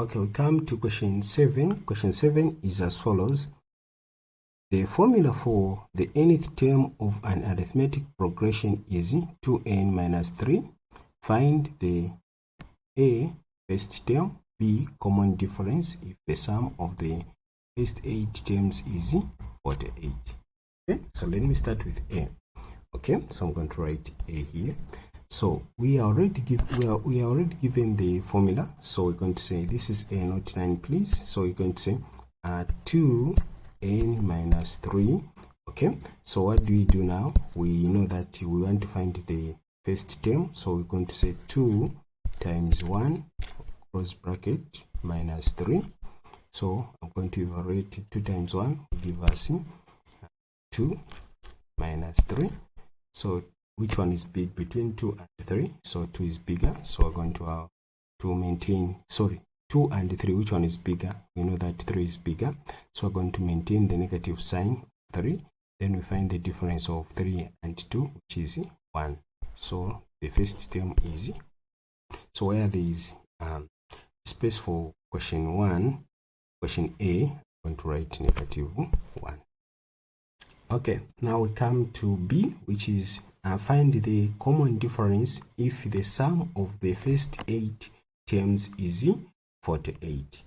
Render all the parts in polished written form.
Okay, we come to question 7. Question 7 is as follows. The formula for the nth term of an arithmetic progression is 2n minus 3. Find the A, first term, B, common difference if the sum of the first 8 terms is 48. Okay, so let me start with A. Okay, so I'm going to write A here. So we are already given the formula. So we're going to say this is A, not 9, please. So we're going to say 2n minus 3. Okay, so what do we do now? We know that we want to find the first term. So we're going to say 2 times 1 close bracket minus 3. So I'm going to evaluate 2 times 1 will give us 2 minus 3. So which one is big between 2 and 3? So 2 is bigger. So we're going to maintain, 2 and 3, which one is bigger? We know that 3 is bigger. So we're going to maintain the negative sign of 3. Then we find the difference of 3 and 2, which is 1. So the first term is. So where there is space for question 1, question A, I'm going to write negative 1. Okay, now we come to B, which is find the common difference if the sum of the first 8 terms is 48.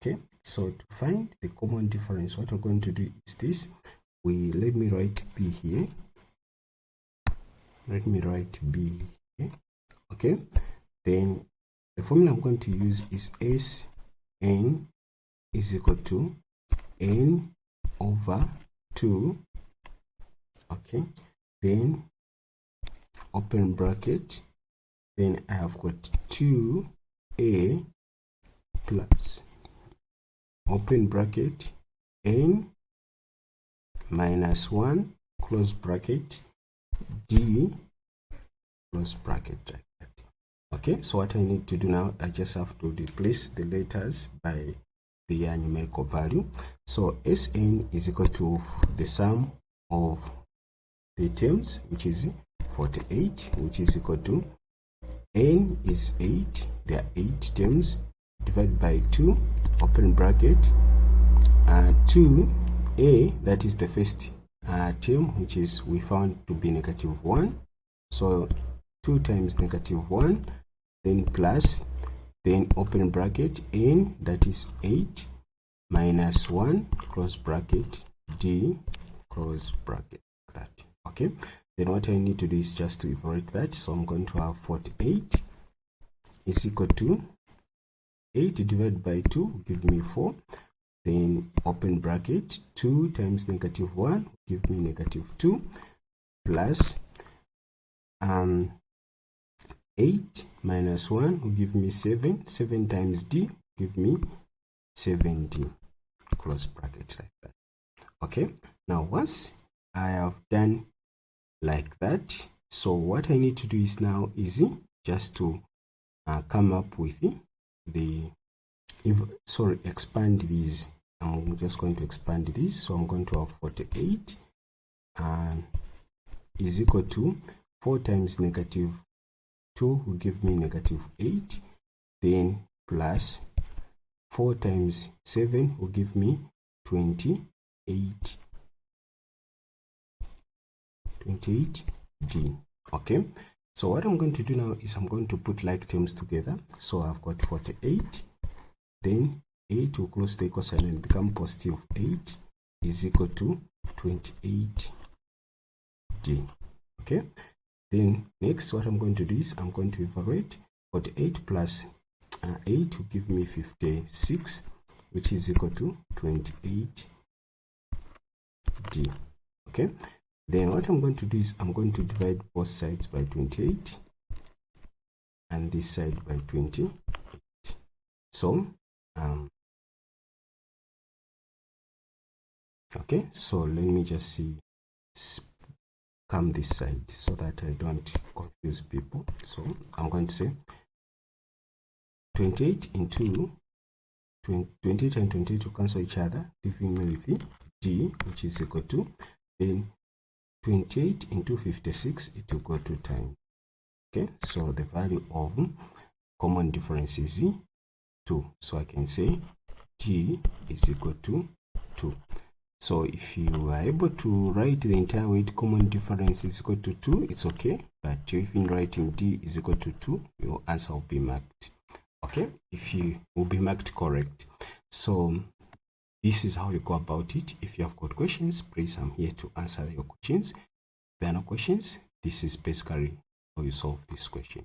Okay, so to find the common difference, what we're going to do is this. Let me write B here. Let me write B here. Okay, then the formula I'm going to use is Sn is equal to n over 2. Okay, then open bracket, then I have got 2a plus open bracket n minus 1 close bracket d close bracket like that. Okay, so what I need to do now, I just have to replace the letters by their numerical value. So Sn is equal to the sum of the terms, which is 48, which is equal to n is 8, there are 8 terms, divided by 2, open bracket, 2a, that is the first term, which is we found to be negative 1. So 2 times negative 1, then plus, then open bracket, n, that is 8, minus 1, close bracket, d, close bracket, that. Okay, then what I need to do is just to evaluate that. So I'm going to have 48 is equal to 8 divided by 2 give me 4. Then open bracket, 2 times negative 1 give me negative 2 plus 8 minus 1 will give me 7. 7 times d give me 7d, close bracket like that. Okay, now once I have done like that, so what I need to do is now easy, just to come up with expand these. I'm just going to expand this. So I'm going to have 48 is equal to 4 times negative 2 will give me negative 8, then plus 4 times 7 will give me 28d. Okay, so what I'm going to do now is I'm going to put like terms together. So I've got 48, then 8 will close the equal sign and become positive 8 is equal to 28d. Okay, then next what I'm going to do is I'm going to evaluate 48 plus 8 will give me 56, which is equal to 28d. Okay, then what I'm going to do is I'm going to divide both sides by 28 and this side by 28. So okay, so let me just see, come this side so that I don't confuse people. So I'm going to say 28 into 28 and 28 to cancel each other, leaving me with d, which is equal to, then 28 into 56, it will go 2 times. Okay, so the value of common difference is 2. So I can say d is equal to 2. So if you are able to write the entire weight common difference is equal to 2, it's okay. But if in writing d is equal to 2, your answer will be marked. Okay, if you will be marked correct. So this is how you go about it. If you have got questions, please, I'm here to answer your questions. If there are no questions, this is basically how you solve this question.